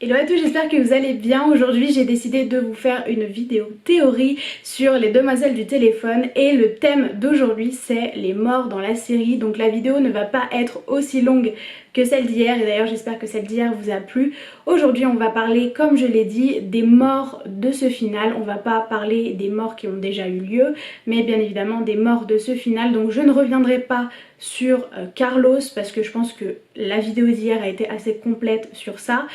Hello à tous, j'espère que vous allez bien. Aujourd'hui j'ai décidé de vous faire une vidéo théorie sur les demoiselles du téléphone et le thème d'aujourd'hui c'est les morts dans la série. Donc la vidéo ne va pas être aussi longue que celle d'hier et d'ailleurs j'espère que celle d'hier vous a plu. Aujourd'hui on va parler, comme je l'ai dit, des morts de ce final. On va pas parler des morts qui ont déjà eu lieu mais bien évidemment des morts de ce final. Donc je ne reviendrai pas sur Carlos parce que je pense que la vidéo d'hier a été assez complète sur ça.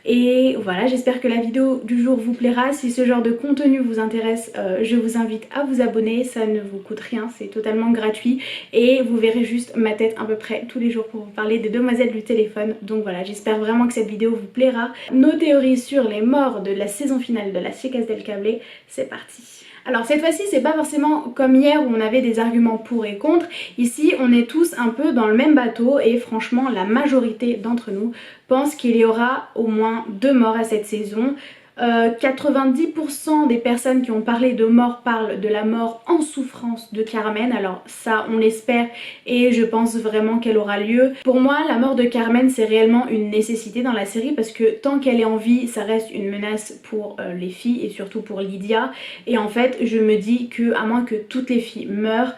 Et voilà, j'espère que la vidéo du jour vous plaira. Si ce genre de contenu vous intéresse, je vous invite à vous abonner. Ça ne vous coûte rien, c'est totalement gratuit. Et vous verrez juste ma tête à peu près tous les jours pour vous parler des demoiselles du téléphone. Donc voilà, j'espère vraiment que cette vidéo vous plaira. Nos théories sur les morts de la saison finale de Las Chicas del Cable, c'est parti. Alors cette fois-ci c'est pas forcément comme hier où on avait des arguments pour et contre. Ici on est tous un peu dans le même bateau et franchement la majorité d'entre nous pense qu'il y aura au moins 2 morts à cette saison. 90% des personnes qui ont parlé de mort parlent de la mort en souffrance de Carmen. Alors ça on l'espère et je pense vraiment qu'elle aura lieu. Pour moi la mort de Carmen c'est réellement une nécessité dans la série parce que tant qu'elle est en vie ça reste une menace pour les filles et surtout pour Lydia. Et en fait je me dis que à moins que toutes les filles meurent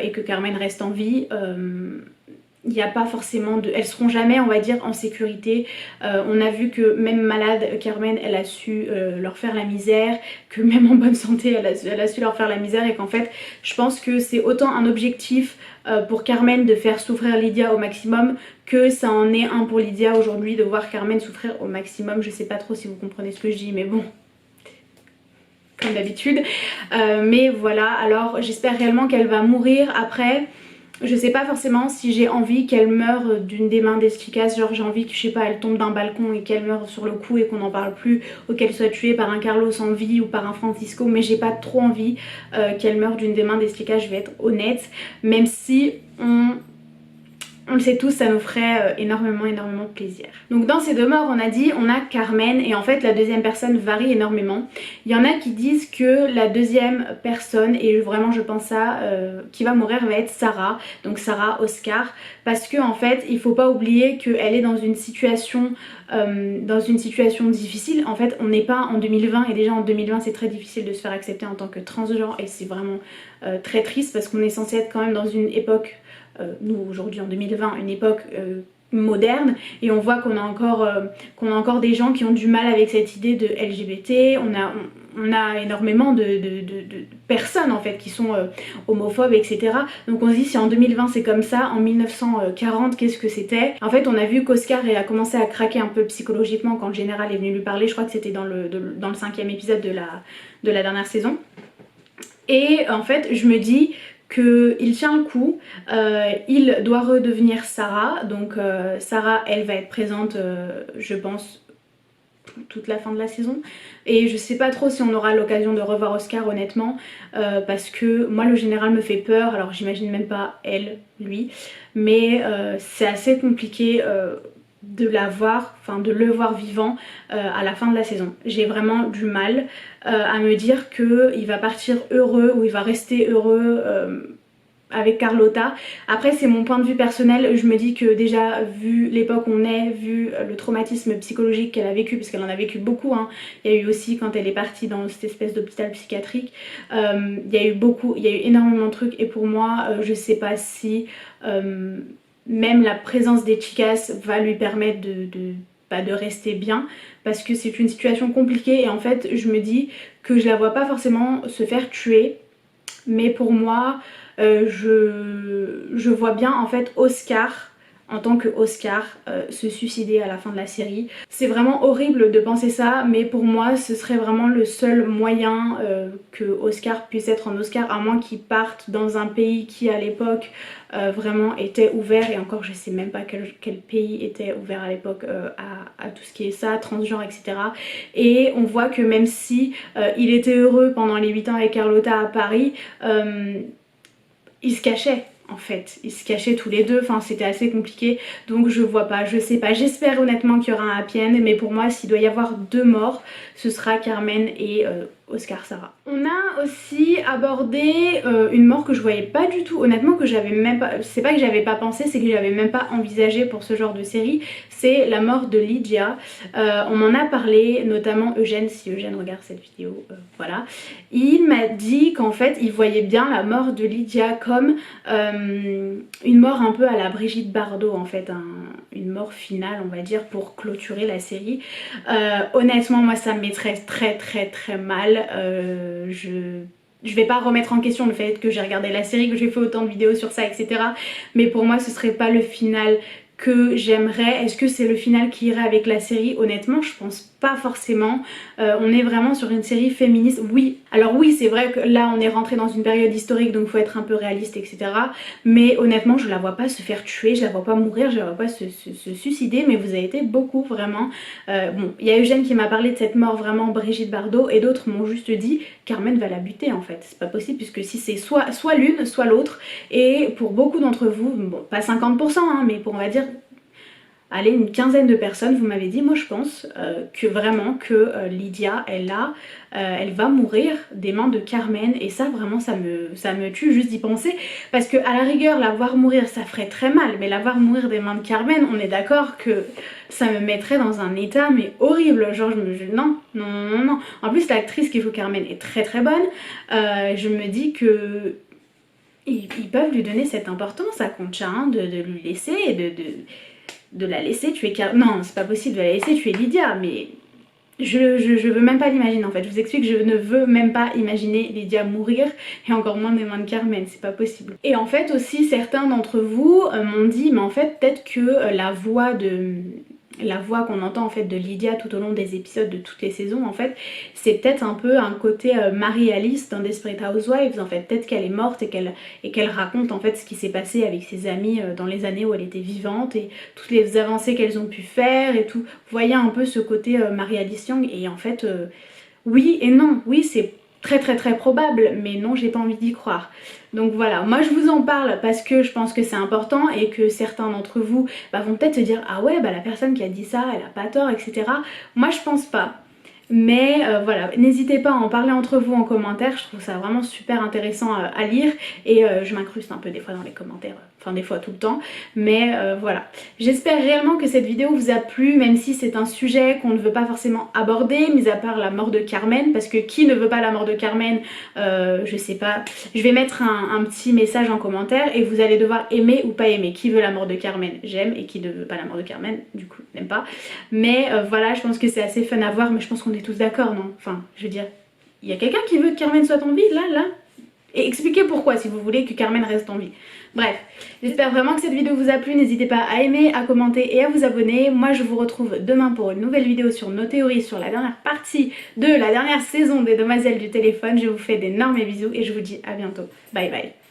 et que Carmen reste en vie, il n'y a pas forcément de... Elles seront jamais on va dire en sécurité. On a vu que même malade Carmen elle a su leur faire la misère, que même en bonne santé elle a su leur faire la misère et qu'en fait je pense que c'est autant un objectif pour Carmen de faire souffrir Lydia au maximum que ça en est un pour Lydia aujourd'hui de voir Carmen souffrir au maximum. Je sais pas trop si vous comprenez ce que je dis mais bon, comme d'habitude. Mais voilà, alors j'espère réellement qu'elle va mourir. Après je sais pas forcément si j'ai envie qu'elle meure d'une des mains d'Esquicas, genre j'ai envie que je sais pas elle tombe d'un balcon et qu'elle meure sur le coup et qu'on n'en parle plus, ou qu'elle soit tuée par un Carlos en vie ou par un Francisco, mais j'ai pas trop envie qu'elle meure d'une des mains d'Esquicas, je vais être honnête, même si on le sait tous, ça nous ferait énormément de plaisir. Donc dans ces 2 morts on a dit on a Carmen et en fait la deuxième personne varie énormément. Il y en a qui disent que la deuxième personne, et vraiment je pense ça, qui va mourir va être Sarah, donc Sarah Oscar, parce que en fait il faut pas oublier qu'elle est dans une situation difficile. En fait on n'est pas en 2020 et déjà en 2020 c'est très difficile de se faire accepter en tant que transgenre et c'est vraiment très triste parce qu'on est censé être quand même dans une époque, nous aujourd'hui en 2020, une époque moderne et on voit qu'on a encore des gens qui ont du mal avec cette idée de LGBT, on a énormément de personnes en fait qui sont homophobes etc. Donc on se dit si en 2020 c'est comme ça, en 1940 qu'est-ce que c'était? En fait on a vu qu'Oscar a commencé à craquer un peu psychologiquement quand le général est venu lui parler, je crois que c'était dans le 5e épisode de la dernière saison. Et en fait je me dis qu'il tient le coup, il doit redevenir Sarah, donc Sarah elle va être présente je pense toute la fin de la saison et je sais pas trop si on aura l'occasion de revoir Oscar honnêtement parce que moi le général me fait peur, alors j'imagine même pas elle, lui, mais c'est assez compliqué de le voir vivant à la fin de la saison. J'ai vraiment du mal à me dire qu'il va partir heureux ou il va rester heureux avec Carlotta. Après c'est mon point de vue personnel, je me dis que déjà vu l'époque où on est, vu le traumatisme psychologique qu'elle a vécu, parce qu'elle en a vécu beaucoup hein. Il y a eu aussi quand elle est partie dans cette espèce d'hôpital psychiatrique, il y a eu énormément de trucs et pour moi je sais pas si même la présence des chicas va lui permettre de rester bien parce que c'est une situation compliquée et en fait je me dis que je la vois pas forcément se faire tuer, mais pour moi je vois bien en fait Oscar en tant que Oscar se suicider à la fin de la série. C'est vraiment horrible de penser ça mais pour moi ce serait vraiment le seul moyen que Oscar puisse être en Oscar, à moins qu'il parte dans un pays qui à l'époque vraiment était ouvert, et encore je sais même pas quel pays était ouvert à l'époque à tout ce qui est ça, transgenre etc. Et on voit que même si il était heureux pendant les 8 ans avec Carlotta à Paris, il se cachait en fait, ils se cachaient tous les deux, enfin c'était assez compliqué, donc je vois pas, je sais pas, j'espère honnêtement qu'il y aura un happy end, mais pour moi s'il doit y avoir 2 morts ce sera Carmen et Oscar Sarah. On a aussi abordé une mort que je voyais pas du tout, honnêtement, que j'avais même pas, c'est pas que j'avais pas pensé, c'est que j'avais même pas envisagé pour ce genre de série, c'est la mort de Lydia. On m'en a parlé, notamment Eugène, si Eugène regarde cette vidéo, voilà. Il m'a dit qu'en fait il voyait bien la mort de Lydia comme une mort un peu à la Brigitte Bardot en fait, une mort finale on va dire pour clôturer la série. Honnêtement moi ça me mettrait très mal. Je vais pas remettre en question le fait que j'ai regardé la série, que j'ai fait autant de vidéos sur ça, etc. Mais pour moi ce serait pas le final que j'aimerais. Est-ce que c'est le final qui irait avec la série? Honnêtement je pense pas forcément. On est vraiment sur une série féministe, oui. Alors oui c'est vrai que là on est rentré dans une période historique donc faut être un peu réaliste etc. Mais honnêtement je la vois pas se faire tuer, je la vois pas mourir, je la vois pas se suicider. Mais vous avez été beaucoup vraiment. Bon il y a Eugène qui m'a parlé de cette mort vraiment Brigitte Bardot et d'autres m'ont juste dit Carmen va la buter en fait. C'est pas possible puisque si c'est soit l'une soit l'autre. Et pour beaucoup d'entre vous, bon pas 50% hein, mais pour on va dire allez une quinzaine de personnes vous m'avez dit moi je pense que vraiment que Lydia elle va mourir des mains de Carmen et ça vraiment ça me tue juste d'y penser parce que à la rigueur la voir mourir ça ferait très mal mais la voir mourir des mains de Carmen on est d'accord que ça me mettrait dans un état mais horrible genre non. En plus l'actrice qui joue Carmen est très bonne. Je me dis que ils peuvent lui donner cette importance à Concha hein, de lui laisser et de la laisser tuer non c'est pas possible de la laisser tuer Lydia mais je veux même pas l'imaginer en fait. Je vous explique, je ne veux même pas imaginer Lydia mourir et encore moins des mains de Carmen, c'est pas possible. Et en fait aussi certains d'entre vous m'ont dit mais en fait peut-être que la voix qu'on entend en fait de Lydia tout au long des épisodes de toutes les saisons en fait c'est peut-être un peu un côté Marie-Alice dans Desperate Housewives en fait, peut-être qu'elle est morte et qu'elle raconte en fait ce qui s'est passé avec ses amis dans les années où elle était vivante et toutes les avancées qu'elles ont pu faire et tout. Vous voyez un peu ce côté Marie-Alice Young et en fait oui et non, oui c'est très probable mais non j'ai pas envie d'y croire. Donc voilà, moi je vous en parle parce que je pense que c'est important et que certains d'entre vous vont peut-être se dire ah ouais la personne qui a dit ça elle a pas tort etc. Moi je pense pas. Mais voilà, n'hésitez pas à en parler entre vous en commentaire, je trouve ça vraiment super intéressant à lire et je m'incruste un peu des fois dans les commentaires, enfin des fois tout le temps, mais voilà. J'espère réellement que cette vidéo vous a plu, même si c'est un sujet qu'on ne veut pas forcément aborder, mis à part la mort de Carmen, parce que qui ne veut pas la mort de Carmen, je sais pas. Je vais mettre un petit message en commentaire et vous allez devoir aimer ou pas aimer. Qui veut la mort de Carmen, j'aime, et qui ne veut pas la mort de Carmen, du coup n'aime pas. Mais voilà, je pense que c'est assez fun à voir, mais je pense qu'on est tous d'accord, non? Enfin, je veux dire, il y a quelqu'un qui veut que Carmen soit en vie, là? Et expliquez pourquoi si vous voulez que Carmen reste en vie. Bref, j'espère vraiment que cette vidéo vous a plu, n'hésitez pas à aimer, à commenter et à vous abonner. Moi je vous retrouve demain pour une nouvelle vidéo sur nos théories, sur la dernière partie de la dernière saison des Demoiselles du téléphone. Je vous fais d'énormes bisous et je vous dis à bientôt. Bye bye.